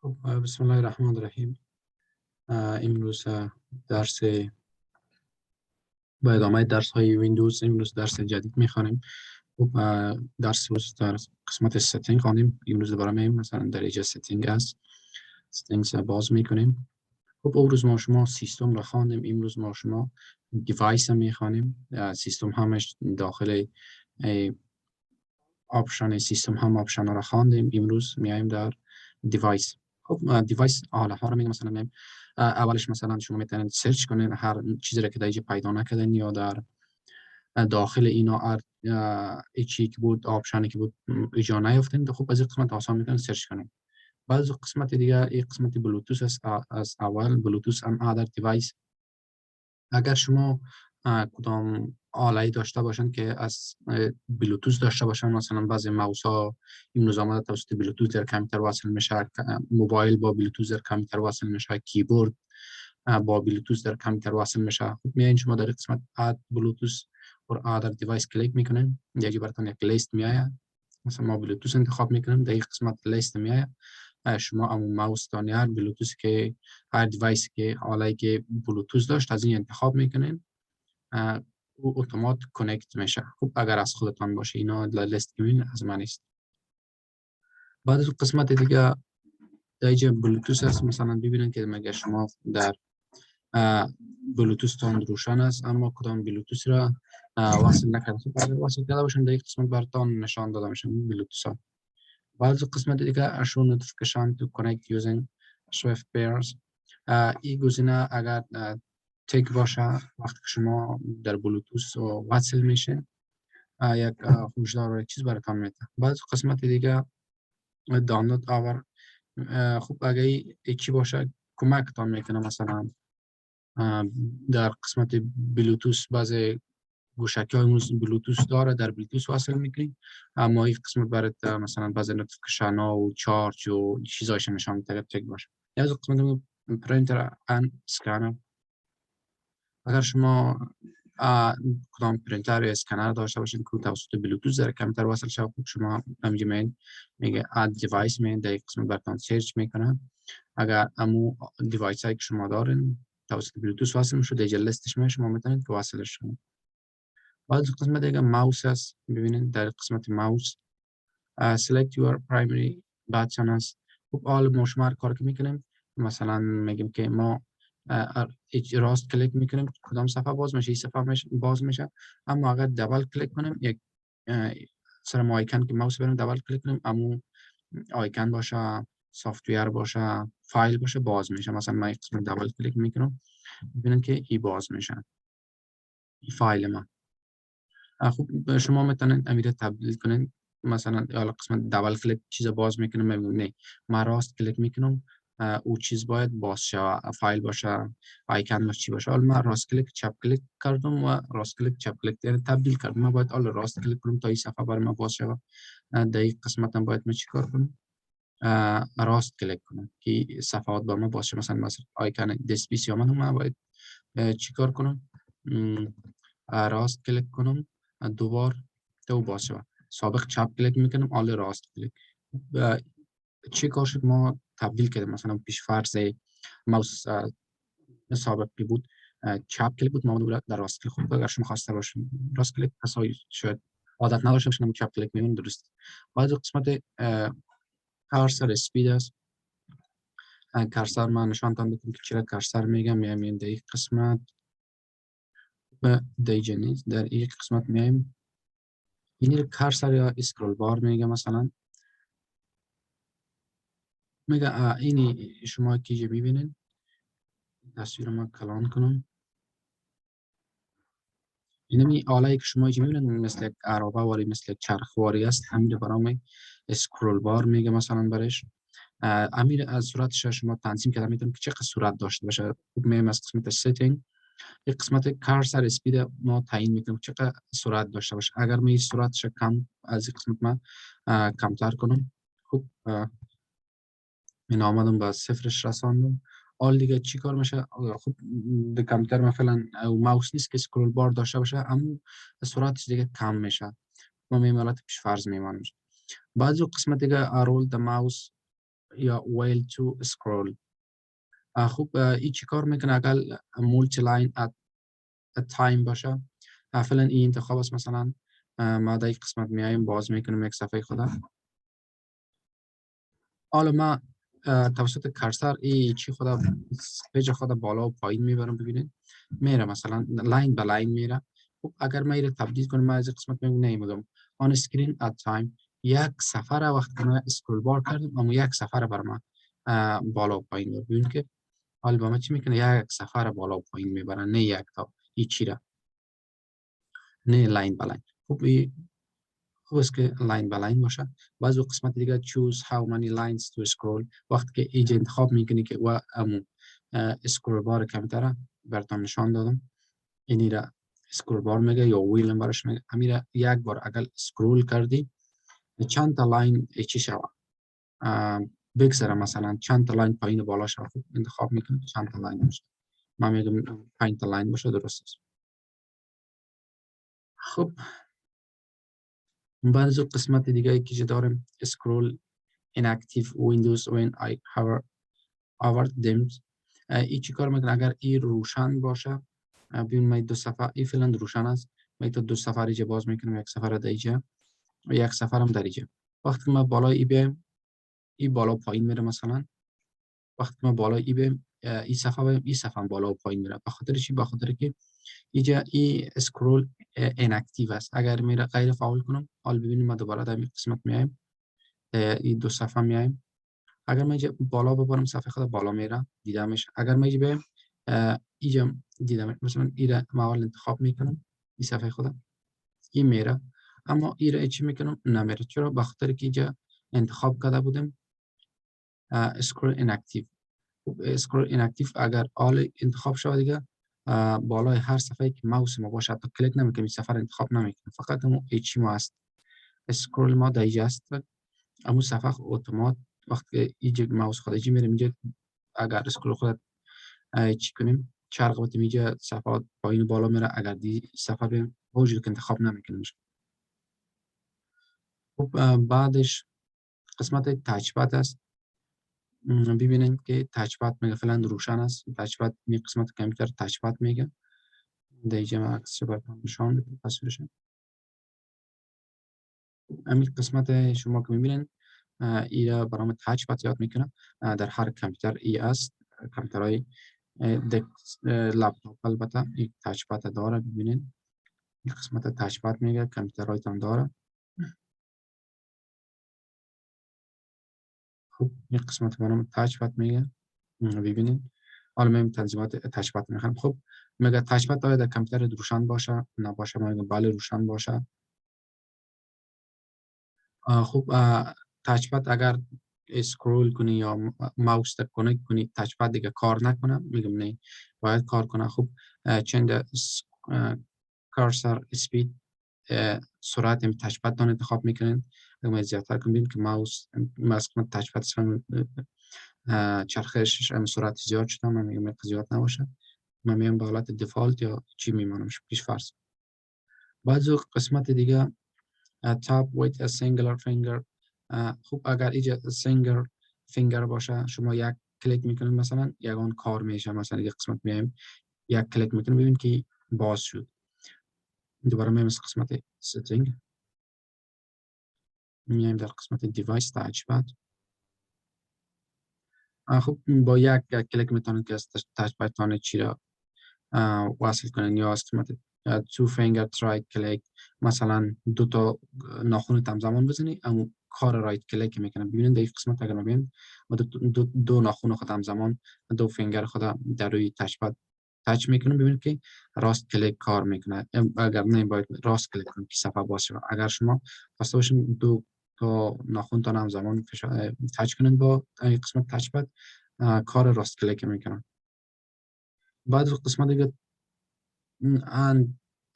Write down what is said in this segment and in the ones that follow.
خب، بسم الله الرحمن الرحیم. امروز درس با ادامه درس های ویندوز، امروز درس جدید میخوانیم. خب درس روز در قسمت ستینگ خوانیم. امروز دوباره میم مثلا درجه ستینگ است، ستینگز باز میکنیم. خب امروز ما شما سیستم را خواندیم، امروز ما شما دیوایس میخوانیم. سیستم همش داخل آپشن سیستم هم آپشن را خواندیم. امروز میایم در دیوایس. خب دیوایس حالا ها رو میگم، مثلا میایم اولش مثلا شما میتونید سرچ کنید هر چیزی را که دیگه پیدا نکردین یا در داخل اینا چی که بود آپشنی که بود ایجا نیافتین. خب از این قسمت آسان میتونید سرچ کنید. بعض قسمت دیگه این قسمت بلوتوث است. از اول بلوتوث هم در دیوایس اگر شما کدام آله‌ای داشته باشن که از بلوتوث داشته باشن، مثلا بعضی ماوس ها این نظام توسط بلوتوث در کامپیوتر وصل میشه، موبایل با بلوتوث در کامپیوتر وصل میشه، کیبورد با بلوتوث در کامپیوتر وصل میشه. خب میایین شما در قسمت اد بلوتوث اور ادر دیوایس کلیک میکنین، دیگه براتون یک لیست میاد. مثلا ما بلوتوث انتخاب میکنیم، در این قسمت لیست میاد. شما امون ماوس دانیار بلوتوث که هر دیوایس که آله‌ای که بلوتوث داشت از این انتخاب میکنین، او اتومات کانکت میشه. خب اگر از خودتان باشه اینا لیست کنین، از من نیست. بعد از قسمت دیگه دیگه بلوتوث هست. مثلا ببینن که مگه شما در بلوتوث تان روشن است اما کدام بلوتوث را وصل نکردید، وصل کرده باشن در این قسمت براتون نشان داده میشه بلوتوث ها. بعد از قسمت دیگه show notification to connect using Swift pairs. این گزینه اگر تک باشه وقتی که شما در بلوتوث وصل میشه یک هشدار و یک چیز براتون میده. بعد قسمت دیگه دانلود آور. خب اگر یکی باشه کمکتان میکنه. مثلا در قسمت بلوتوث بعض گوشکی های بلوتوث داره، در بلوتوث وصل میکنی اما این قسمت برات مثلا بعض نوتیفیکیشن ها و چارج و چیزایش نشان میده تک باشه. یا از قسمت پرنتر ان اسکانر. اگر شما کدام پرینتر یا اسکنر داشته باشید که توسط بلوتوث در کامپیوتر وصل شده، شما همینجا میگه اد دیوایس می در قسمت براتون سرچ میکنه. اگر امو دیوایس هایی که شما دارین توسط بلوتوث وصل میشه دیگه لیستش میشه، شما میتونید که وصلش کنید. بعد قسمت دیگه ماوس است. ببینید در قسمت ماوس select your primary button است. خب حال ما شما کار که میکنیم مثلا میگیم که ما راست کلیک میکنیم کدام صفحه باز میشه، این صفحه باز میشه. اما اگر دبل کلیک کنیم یک سر ما آیکن که ماوس بریم دبل کلیک کنیم امو آیکن باشه، سافتویر باشه، فایل باشه باز میشه. مثلا من دبل کلیک میکنم ببینید که این باز میشه، این فایل ما. خب شما میتونید امیر تبدیل کنید. مثلا حالا قسمت دبل کلیک چیز باز میکنم، نه من راست کلیک میکنم او چیز باید باز شه، فایل باشه، آیکن باشه، چی باشه. حالا من راست کلیک چپ کلیک کردم و راست کلیک چپ کلیک یعنی تبدیل کردم. من باید حالا راست کلیک کنم تا این صفحه برای من باز شه. در این قسمت هم باید من چیکار کنم؟ راست کلیک کنم که صفحات با ما باز شه. مثلا آیکن دسپیس یا من باید چیکار کنم؟ راست کلیک کنم دوبار تو باز شه. سابق چپ کلیک میکنم حالا راست کلیک. چه کار شد ما تبدیل کردیم. مثلا پیش فرض ماوس سابق که بود چپ کلیک بود، ما دوباره در راست کلیک. خب اگر شما خواسته باشین راست کلیک کسایی شاید عادت نداشته باشن چپ کلیک میکنن درست. بعد قسمت کارسر اسپید است. کارسر من نشان دادم که چرا کارسر میگم. میایم در این قسمت و دیجنیز در این قسمت میایم این کارسر یا اسکرول بار میگه. مثلا میگه اینی شما که میبینید تصویر ما کلان کنم. اینمی آله‌ای که شما میبینید مثل یک عربه واری مثل یک چرخواری است. همین برام اسکرول بار میگه. مثلا برش امیر از صورتش شما تنظیم کرده میتونید که چقدر صورت داشته باشه. خوب میایم از قسمت ستینگ یک قسمت کارسر اسپید ما تعیین میکنیم چقدر سرعت داشته باشه. اگر می سرعتش کم از این قسمت ما کمتر کنم، خب من آمدم با صفرش رساندم. حال دیگه چی کار میشه؟ خب در کامپیوتر مثلا ماوس نیست که اسکرول بار داشته باشه اما سرعتش دیگه کم میشه. ما میمالات پیش فرض میمانیم. بعضی قسمت دیگه رول د ماوس یا ویل تو اسکرول. خب این چی کار میکنه؟ اگر مولتی لاین ات تایم باشه، فعلا این انتخاب است. مثلا ما در این قسمت میایم باز میکنیم یک صفحه خدا. حالا ما توسط کرسر این چی خدا پیج خدا بالا و پایین میبرم. ببینید میره مثلا لاین به لاین میره. خب اگر ما اینو تبدیل کنم، ما از قسمت میگم آن اسکرین ات تایم، یک سفر وقتی ما اسکرول بار کردم اما یک سفر بر ما بالا و پایین میبره. ببین که حالا با ما چی میکنه؟ یک سفر بالا و پایین میبره، نه یک تا هیچی را، نه لاین به لاین. خب خوب است که لاین به لاین باشه. بعضی قسمت دیگه choose how many lines to scroll، وقتی که اینجا انتخاب میکنی که و اسکرول بار کمتره براتون نشان دادم. اینی را اسکرول بار میگه یا ویل برش میگه. همین یک بار اگر اسکرول کردی چند تا لاین چی شوه بگذره، مثلا چند تا لاین پایین بالا شوه. انتخاب میکنی چند تا لاین باشه. من میگم 5 تا لاین باشه، درست است. خب بعضی قسمت دیگه که داریم اسکرول inactive windows when I hover dimmed. این چی کار میکنه؟ اگر این روشن باشه، ببین من دو صفحه این فعلا روشن است، من تا دو صفحه اینجا باز میکنم، یک صفحه در اینجا و یک صفحه هم در اینجا. وقتی ما بالا ای بیم این بالا و پایین میره. مثلا وقتی ما بالا ای بیم این صفحه بیم، این صفحه هم بالا و پایین میره. به خاطر چی؟ به خاطر که اینجا این اسکرول inactive است. اگر میره غیر فعال کنم، حال ببینیم ما دوباره در این قسمت میایم، این دو صفحه میایم. اگر ما اینجا بالا ببرم صفحه خود بالا میره، دیده میشه. اگر ما اینجا بریم اینجا دیده میشه. مثلا این ما اول انتخاب میکنم این صفحه خودم، این میره، اما این را چی میکنم؟ نمیره. چرا؟ به خاطر که اینجا انتخاب کرده بودم اسکرول ایناکتیو. اسکرول ایناکتیو اگر آل انتخاب شود دیگه بالای هر صفحه که ماوس ما باشه حتی کلیک نمیکنیم، این صفحه انتخاب نمیکنیم، فقط همون چی ما است اسکرول ما در اینجا است. همون صفحه اتومات وقتی اینجا ماوس خارجی میره اینجا، اگر اسکرول خود چی کنیم چرخ بتیم اینجا صفحات پایین بالا میره. اگر دی صفحه به وجود که انتخاب نمیکنیم. خب بعدش قسمت تاچ پد است. ببینید که تاچ پد میگه فعلا روشن است. تاچ پد می قسمت کامپیوتر تاچ پد میگه. در اینجا من عکسش براتون نشون میدم تصویرش. همین قسمت شما که میبینید ایرا برام تاچ پد یاد میکنه. در هر کامپیوتر ای است. کامپیوترهای لپتاپ البته این تاچ پد داره. ببینید این قسمت تاچ پد میگه کامپیوترهایتان داره. خب این قسمت برام تاچ پد میگه. ببینید حالا من تنظیمات تاچ پد میخوام. خب میگه تاچ پد باید در کامپیوتر روشن باشه نباشه؟ من میگم بله روشن باشه. خب تاچ پد اگر اسکرول کنی یا ماوس تک کنی تاچ پد دیگه کار نکنه؟ میگم نه، باید کار کنه. خب چند کارسر اسپید سرعت این تاچ پد دان انتخاب میکنین. اگر زیادتر کنیم که ماوس قسمت تاچ پد چرخشش سرعت زیاد شده، من میگم زیاد نباشه، من میگم به حالت دیفالت یا چی میمانمش پیش فرض. بعضی قسمت دیگه tap with a singular finger. خب اگر اینجا single finger باشه شما یک کلیک میکنید مثلا یگان کار میشه. مثلا یک قسمت میایم یک کلیک میکنیم ببین که باز شد. دوباره میایم قسمت setting، میایم در قسمت device تاچ پد. خب با یک کلیک میتونید که از تاچ پد تان چی را وصل کنین. یا از قسمت two finger right click مثلا دو تا ناخن همزمان بزنی اما کار رایت کلیک میکنه. ببینید در این قسمت اگر ببینید ما دو ناخن خود همزمان دو فینگر خود در روی تاچ پد تاچ میکنه. ببینید که راست کلیک کار میکنه. اگر نه باید راست کلیک کنید که صفحه باز شود. اگر شما خواسته باشین دو تا ناخن تا همزمان تاچ کنید با این قسمت تاچ پد کار راست کلیک میکنه. بعد قسمت دیگه and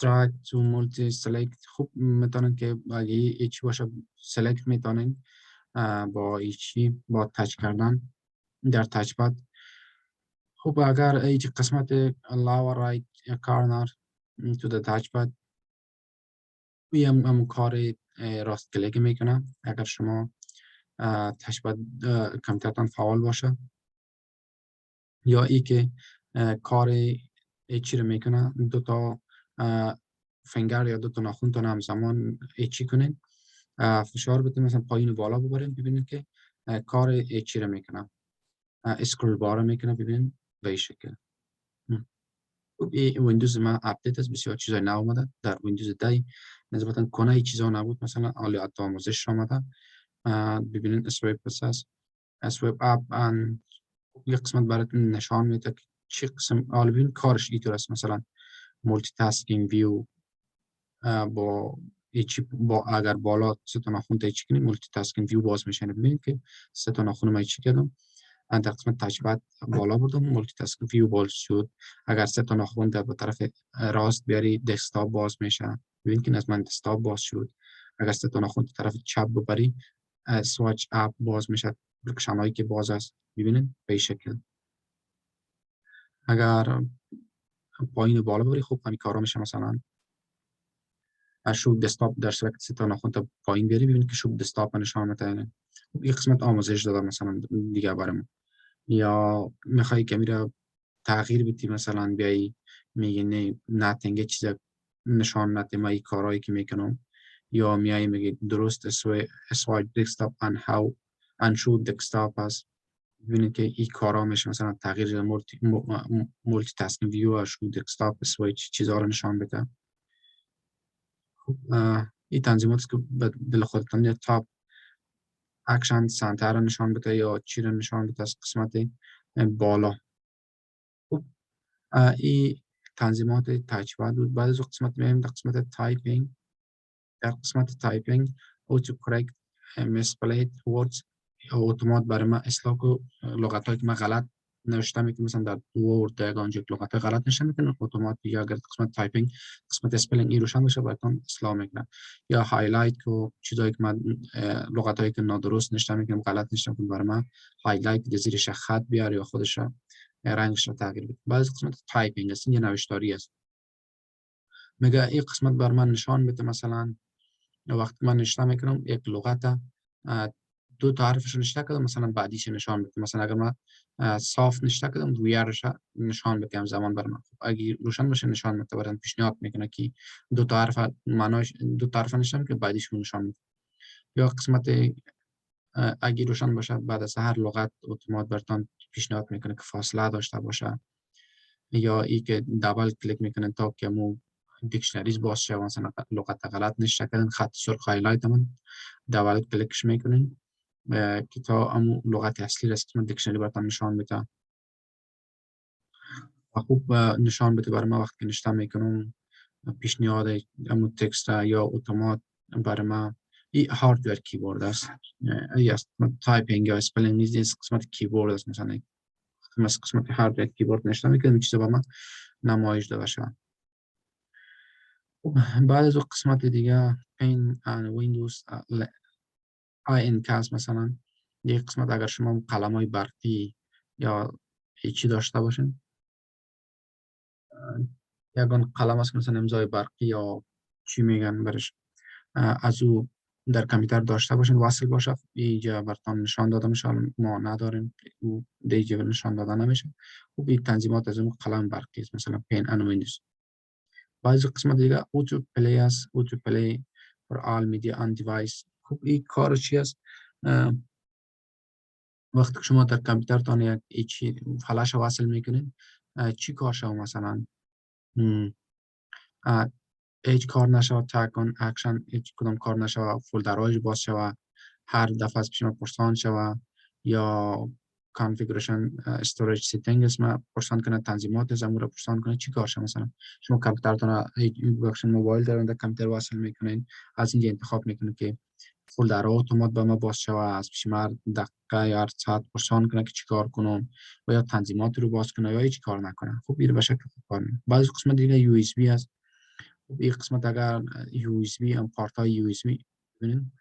drag to multi select. خوب میتونن که اگه ایچی باشه select میتونن با ایچی با تاچ کردن در تاچ پد. خب اگر ایچ قسمت lower right corner to the touch pad هم کار راست کلیک میکنه. اگر شما تشبیه کامپیوترتان فعال باشه، یا ای که کار چی رو میکنه، دو تا فنگر یا دو تا ناخن تا همزمان چی کنین، فشار بدین، مثلا پایین و بالا ببرین، ببینید که کار چی رو میکنه، اسکرول بار رو میکنه، ببینید به این شکل. ویندوز ما اپدیت است، بسیار چیزای نو آمده. در ویندوز 10 نسبتا کنه چیزا نبود، مثلا آلیات آموزش آمده. ببینید اسویپ است، اسویپ اپ یک قسمت براتون نشان میده که چه قسم ببین کارش اینطور است. مثلا مولتی تاسکینگ ویو با ایچی، با اگر بالا سه تا ناخن تا ایچی کنیم مولتی تاسکینگ ویو باز میشه. ببینید که سه تا ناخن ما ایچی کردم، در قسمت تشبیه بالا بردم، مولتی تاسکینگ ویو باز شد. اگر سه تا ناخن در به طرف راست بیاری دسکتاپ باز میشه، ببینید که از من دسکتاپ باز شد. اگر سه تا ناخن طرف چپ ببری سواچ اپ باز میشه، اپلیکیشنایی که باز است، ببینید به این شکل. اگر پایین و بالا ببری، خب همین کارا میشه. مثلا شو دسکتاپ در صورت سه تا ناخن تا پایین بیاری، ببینید که شو دسکتاپ نشان میده. این قسمت آموزش داده مثلا دیگه برام. یا میخوای که میره تغییر بدی، مثلا بیای میگی نه نتنگ چیز نشان نده ما این کارهایی که میکنم، یا میای میگی درست اسوایپ دسکتاپ ان هاو ان شو دسکتاپ است، ببینید که این کارا میشه. مثلا تغییر مولتی تاسکینگ ویو اش شو دسکتاپ اسوایپ چیزا رو نشان بده. این تنظیمات که دل خودتان یا تاپ اکشن سنتر رو نشان بده، یا چی رو نشان بده از قسمت بالا. خب این تنظیمات تجوید بود. بعد از قسمت میایم در قسمت تایپینگ. در قسمت تایپینگ اوتو کرکت مسپلیت وردز، اتومات برای ما اصلاح کو لغتایی که من غلط نوشته میکنم، مثلا در ورد جداگانه لغت غلط نشه میکنه اتومات دیگه. اگر قسمت تایپینگ قسمت اسپلینگ ای روشن باشه براتون اصلاح میکنه. یا هایلایت کو چیزایی که من لغتایی که نادرست نوشته میکنم غلط نوشته میکنم، برای من هایلایت زیرش خط بیاره یا خودش رنگش رو تغییر بده. بعد قسمت تایپینگ است، یه نوشتاری است. میگه این قسمت بر من نشان بده، مثلا وقتی من نوشته میکنم یک لغت دو تا حرفش نوشته کردم، مثلا بعدیش نشان بده. مثلا اگر من صاف نوشته کردم رویش نشان بدم زمان بر من. خب اگه روشن باشه نشان میده، برام پیشنهاد میکنه که دو تا حرف معناش دو تا حرف نشان که بعدیش نشان میده. یا قسمت اگه روشن باشه بعد از هر لغت اتومات براتون پیشنهاد میکنه که فاصله داشته باشه، یا ای که دبل کلیک میکنه تا که مو دیکشنریز باز شه، مثلا لغت غلط نشه کردن خط سرخ هایلایت من دبل کلیکش میکنین که تا امو لغت اصلی را اسم دیکشنری براتون نشان بده. و خوب نشان بده برای ما وقتی نوشته میکنم پیشنهاد امو تکست یا اتومات برای ما. این هاردور کیبورد است، ای است تایپینگ یا اسپلینگ نیست، قسمت کیبورد است. مثلا قسمت هاردور کیبورد نوشته میکنم چیزا با ما نمایش داده شد. بعد از قسمت دیگه این ویندوز آی ان کاست، مثلا یک قسمت اگر شما قلم های برقی یا هیچی داشته باشین، یکان قلم است مثلا امضای برقی یا چی میگن برش، از او در کامپیوتر داشته باشین وصل باشه، اینجا براتون نشان داده میشه. ما نداریم، او دیگه نشان داده نمیشه. و این تنظیمات از اون قلم برقی است، مثلا پین ان ویندوز. بعضی قسمت دیگه اوتو پلی است، اوتو پلی فور آل میدیا آن دیوایس. خب این کار چی است؟ وقتی که شما در کامپیوترتان یک چی فلش وصل میکنید، چی کار شما مثلا هیچ کار نشود، تگ آن اکشن هیچ کدام کار نشود، فولدرهایش باز شود، هر دفعه از شما پرسان شود، یا کانفیگوریشن استوریج سیتینگ اسم پرسان کنه، تنظیمات زمور پرسان کنه، چی کار شما مثلا شما کامپیوترتان بخش موبایل در کامپیوتر وصل میکنین، از اینجا انتخاب میکنه که فولدرها اتومات به ما باز شود، از پیش من دقیقه یا ساعت پرسان کنه که چی کار کنم، و یا تنظیمات رو باز کنه یا هیچ کار نکنه. خب این به شکل خوب کار میکنه. بعضی قسمت دیگه یو اس بی هست. این قسمت اگر یو اس بی هم پارت های یو اس بی ببینید،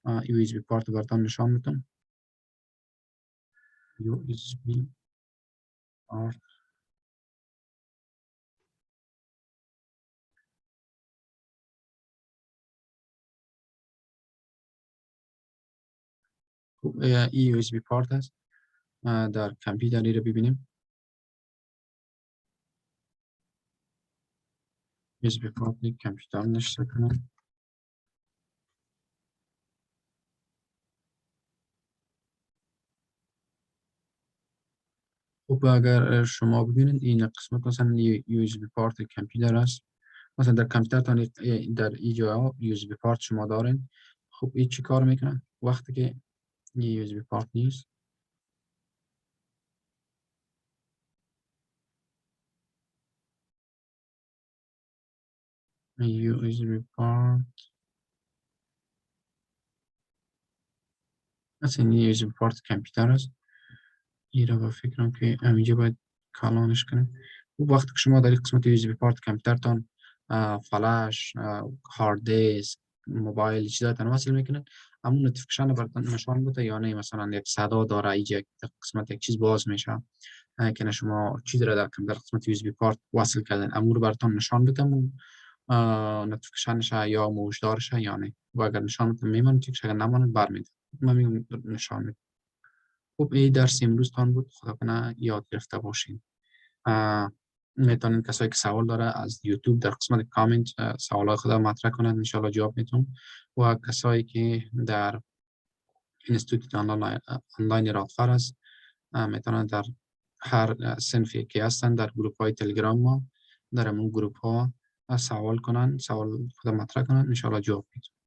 یو اس بی پارت براتون نشان میدم. یو اس بی پارت این یو اس بی پورت است. در کامپیوتری رو ببینیم. یو اس بی پورت کامپیوتر نشته کنم. خب اگر شما ببینید این قسمت مثلا یو اس بی پورت کامپیوتر است. مثلا در کامپیوترتان در اینجا یو اس بی پورت شما دارین. خب این چی کار میکنه وقتی که یو اس بی پورت نیست؟ یو اس بی پورت مثلا یو اس بی پورت کامپیوتر است. این رو با فکرم که همینجا باید کلانش کنیم. و وقتی که شما در این قسمت یو اس بی پورت کامپیوترتان فلش، هارد دیسک، موبایل چیزاتون وصل میکنن، اما نوتیفیکیشن براتون نشان بده یا نه، مثلا یک صدا داره اینجا قسمت یک چیز باز میشه که شما چیز را در قسمت یو اس بی پورت وصل کردن، اما رو براتون نشان بده نوتیفیکیشنش یا موج دارش یا نه. و اگر نشان بده میمونه که اگر نمونه برمیده من میگم نشان میده. خب این درس امروز تان بود. خدا کنه یاد گرفته باشین. میتونین کسایی که سوال داره از یوتیوب در قسمت کامنت سوالات خود مطرح کنند، انشالله جواب میتونم. و کسایی که در انستیتوت آنلاین رادفر است میتونن در هر صنفی که هستن در گروپ های تلگرام ما در اون گروپ ها سوال کنن، سوال خود مطرح کنن، انشالله جواب میتونم.